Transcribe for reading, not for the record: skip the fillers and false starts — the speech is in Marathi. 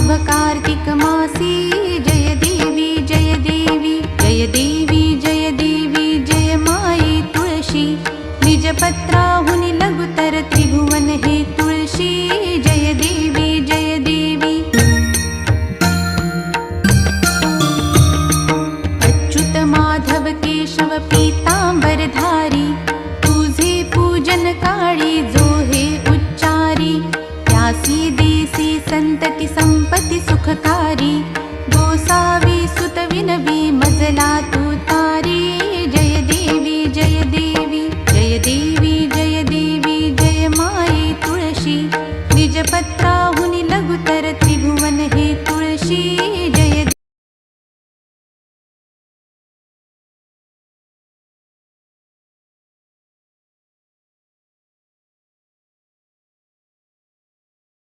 शुभ कार्तिक मासी जय देवी जय देवी जय देवी जय देवी जय माई तुळशी निजपत्राहुनि लघुतर त्रिभुवन हे तुळशी जय देवी जय देवी अच्युत माधव केशव पीतांबरधारी तुझे पूजन काळी जो हे उच्चारी त्यासी देसी संतती संपत्ती सुखकारी गोसावी सुत विनवी मजला तू तारी जय देवी जय देवी जय देवी